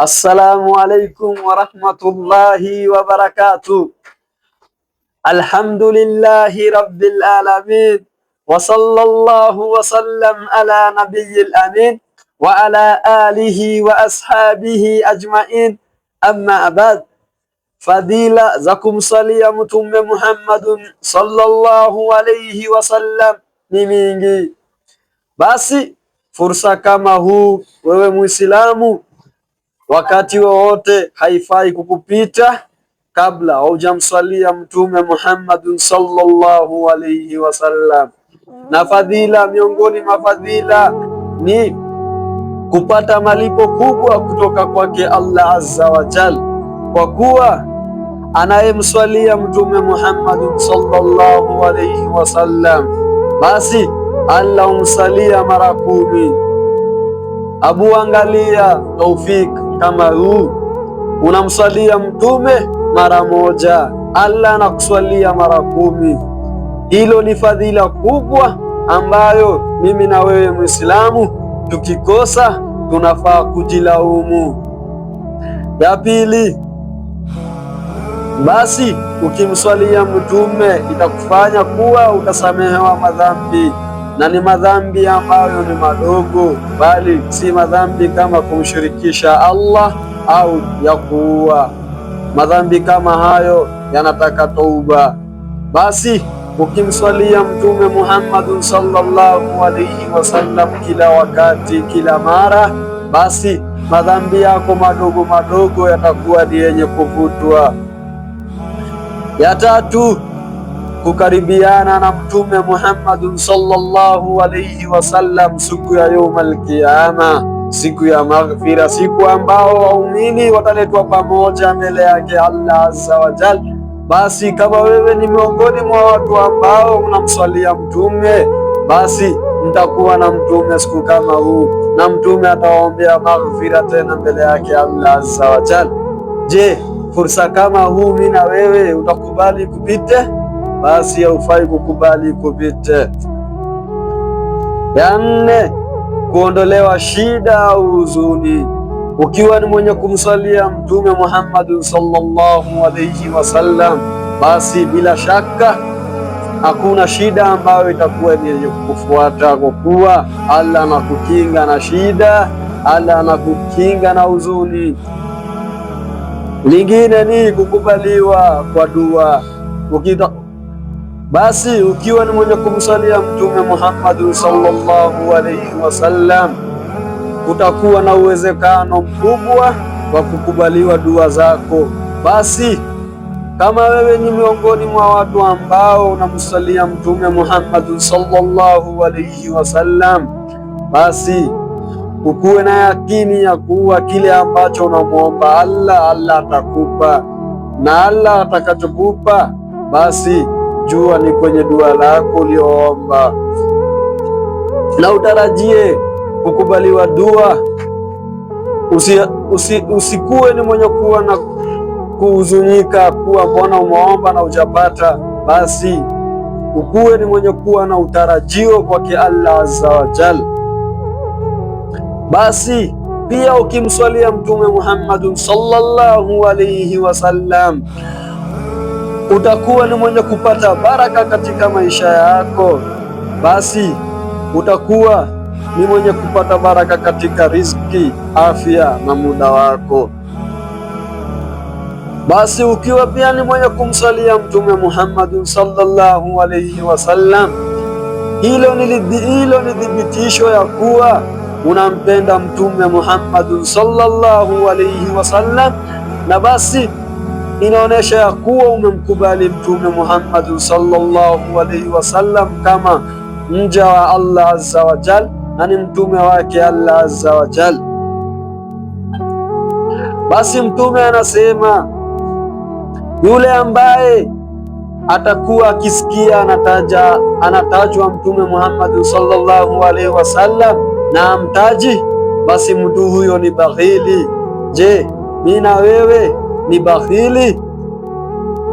Assalamu alaikum warahmatullahi wabarakatuh. Alhamdulillahi rabbil alamin wa sallallahu wa sallam ala nabiyyil amin wa ala alihi wa ashabihi ajmain, amma ba'd. Fadila za kumsalia Mtume Muhammadun sallallahu alayhi wasallam ni mingi. Basi fursa kama huu, wewe Muislamu, wakati wowote haifai kukupita kabla haujamswalia Mtume Muhammadun sallallahu alayhi wasallam. Na fadhila, miongoni mwa fadhila ni kupata malipo kubwa kutoka kwake Allah azza wa jalla, kwa kuwa anayemswalia Mtume Muhammadun sallallahu alayhi wasallam, basi Allah umsalia mara 10. Abu, angalia taufik kama huu, unamswalia mtume mara 1, Allah anakuswalia mara 10. Hilo ni fadhila kubwa ambayo mimi na wewe Muislamu tukikosa tunafaa kujilaumu. Ya pili, basi ukimswalia mtume itakufanya kuwa utasamehewa madhambi, na ni madhambi ambayo ni madogo, bali si madhambi kama kumshirikisha Allah au ya kuua. Madhambi kama hayo yanataka tauba. Basi ukimswalia Mtume Muhammadun sallallahu alayhi wasallam kila wakati, kila mara, basi madhambi yako madogo madogo yatakuwa ni yenye kuvutwa. Ya tatu, kukaribiana na Mtume Muhammadun sallallahu alayhi wasallam siku ya yaumul qiyama, siku ya maghfira, siku ambao waumini wataletwa pamoja mbele yake Allah azza wa jalla. Basi kama wewe ni miongoni mwa watu ambao unamswalia mtume, basi mtakuwa na mtume siku kama huu, na mtume atawaombea maghfira tena mbele yake Allah azza wa jalla. Je, fursa kama huu mimi na wewe utakubali kupite? Basi haufai kukubali kupite. Ya 4, kuondolewa shida au huzuni. Ukiwa ni mwenye kumswalia Mtume Muhammad sallallahu alayhi wasallam, basi bila shaka hakuna shida ambayo itakuwa ni yenye kufuata, kwa kuwa Allah anakukinga na shida, Allah anakukinga na huzuni. Lingine ni kukubaliwa kwa dua. Basi ukiwa ni mwenye kumswalia Mtume Muhammad sallallahu alayhi wasallam, utakuwa na uwezekano mkubwa wa kukubaliwa dua zako. Basi kama wewe ni miongoni mwa watu ambao unamswalia Mtume Muhammad sallallahu alayhi wasallam, basi ukuwe na yakini ya kuwa kile ambacho unamwomba Allah, Allah atakupa, na Allah atakachokupa basi jua ni kwenye dua lako ulioomba, na utarajie kukubaliwa dua. Usikuwe ni mwenye kuwa na kuhuzunika kuwa mbona umeomba na hujapata. Basi ukuwe ni mwenye kuwa na utarajio kwake Allah azza wa jalla. Basi pia ukimswalia Mtume Muhammad sallallahu alayhi wasallam, utakuwa ni mwenye kupata baraka katika maisha yako. Basi utakuwa ni mwenye kupata baraka katika riziki, afya na muda wako. Basi ukiwa pia ni mwenye kumswalia Mtume Muhammad sallallahu alayhi wasallam, hilo ni thibitisho ya kuwa unampenda Mtume Muhammad sallallahu alayhi wasallam, na basi inaonesha ya kuwa umemkubali Mtume Muhammad sallallahu alayhi wasallam kama mja wa Allah azza wa jalla, na ni mtume wake Allah azza wa jalla. Basi mtume anasema yule ambaye atakuwa akisikia anatajwa Mtume Muhammad sallallahu alayhi wasallam na amtaji, basi mtu huyo ni bakhili. Je, mimi na wewe ni bakhili?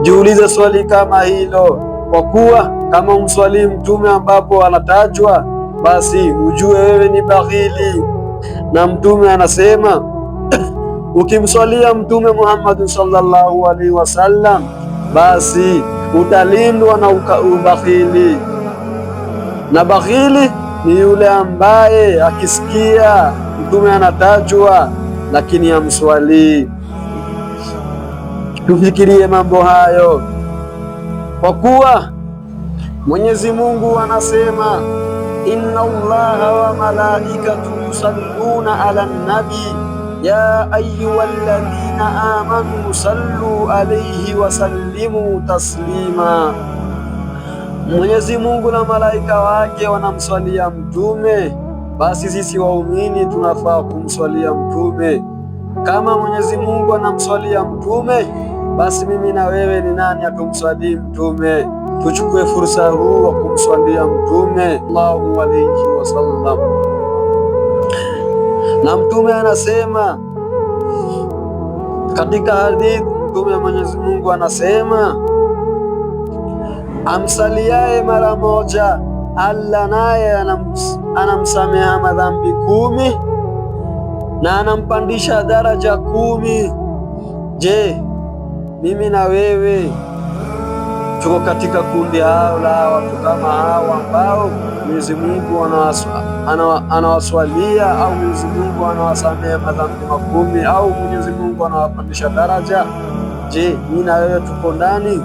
Jiulize swali kama hilo, kwa kuwa kama umswali mtume ambapo anatajwa, basi ujue wewe ni bakhili. Na mtume anasema Ukimswalia Mtume Muhammad sallallahu alaihi wasallam, basi utalindwa na ubakhili. Na bakhili ni yule ambaye akisikia Mtume anatajwa lakini hamswalii. Tufikirie mambo hayo, kwa kuwa Mwenyezi Mungu anasema inna Allaha wa malaikatahu yusalluna ala nabi ya ayyuhalladhina amanu sallu alayhi wa sallimu taslima. Mwenyezi Mungu na malaika wake wanamswalia mtume, basi sisi waumini tunafaa kumswalia mtume. Kama Mwenyezi Mungu anamswalia mtume, basi mimi na wewe ni nani atumswalii mtume? Tuchukue fursa huu wa kumswalia mtume sallallahu alayhi wasallam. Na mtume anasema katika hadithi, mtume wa Mwenyezi Mungu anasema, amsaliaye mara moja Allah naye anamsameha madhambi 10 na anampandisha daraja 10. Je, mimi na wewe tuko katika kundi hao la watu kama hao ambao Mwenyezi Mungu anawaswalia, au Mwenyezi Mungu anawasamehe madhambi 10, au Mwenyezi Mungu anawapandisha daraja? Je, mimi na wewe tuko ndani?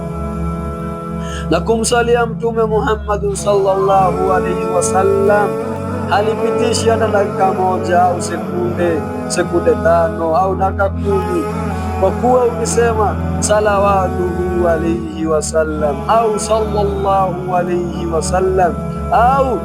Na kumsalia Mtume Muhammad sallallahu alaihi wasallam halipitishi hata dakika moja au sekunde 5 au dakika 10, kwa kuwa ukisema salawatuhu alaihi wasallam au sallallahu alaihi wasallam au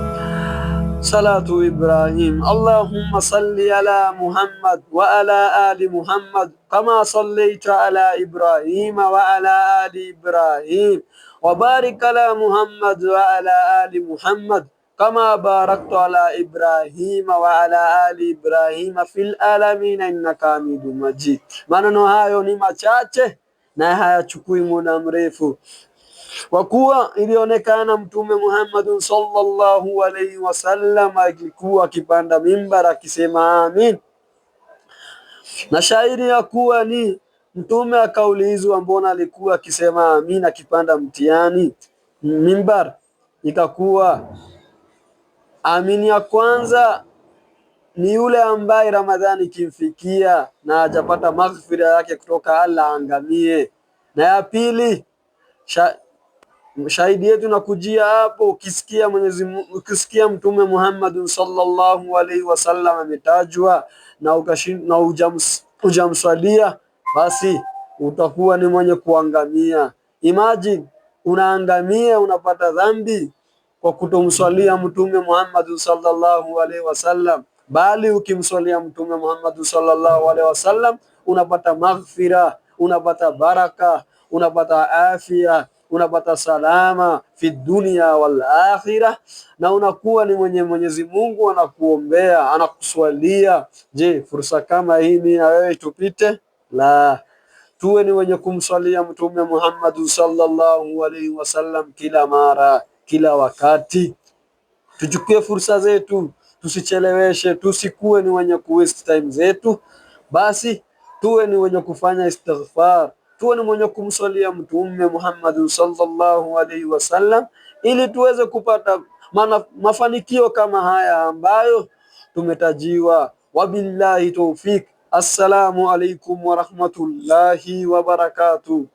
salatu Ibrahim, Allahumma salli ala Muhammad wa ala ali Muhammad kama sallaita ala Ibrahim wa ala ali Ibrahim wa barik ala Muhammad wa ala ali Muhammad kama baraktu ala Ibrahim wa ala ali Ibrahim fil alamin innaka Hamidum Majid. Maneno hayo ni machache na hayachukui muda mrefu, kwa kuwa ilionekana Mtume Muhammad sallallahu alaihi wasallam alikuwa akipanda mimbar akisema amin, na shairi ya kuwa ni Mtume akaulizwa mbona alikuwa akisema amin akipanda mtihani mimbar, ikakuwa amin ya kwanza ni yule ambaye Ramadhani kimfikia na hajapata maghfira yake kutoka Allah angamie, na ya pili shahidi yetu na kujia hapo, ukisikia Mtume Muhammad sallallahu alaihi wasallam ametajwa na hujamswalia, basi utakuwa ni mwenye kuangamia. Imagine unaangamia, unapata dhambi kwa kutomswalia Mtume Muhammad sallallahu alaihi wasallam, bali ukimswalia Mtume Muhammad sallallahu alaihi wasallam unapata maghfira, unapata baraka, unapata afya, unapata salama fi dunia wal akhirah, na unakuwa ni mwenye Mwenyezi Mungu anakuombea, anakuswalia. Je, fursa kama hii mimi na wewe tupite? La, tuwe ni wenye kumswalia Mtume Muhammad sallallahu alaihi wasallam kila mara, kila wakati. Tuchukue fursa zetu, tusicheleweshe, tusikuwe ni wenye kuwaste time zetu, basi tuwe ni wenye kufanya istighfar, tuwe ni mwenye kumswalia Mtume Muhammad sallallahu alaihi wasallam, ili tuweze kupata mafanikio kama haya ambayo tumetajiwa. Wabillahi tawfik. Assalamu alaikum wa rahmatullahi wa barakatuh.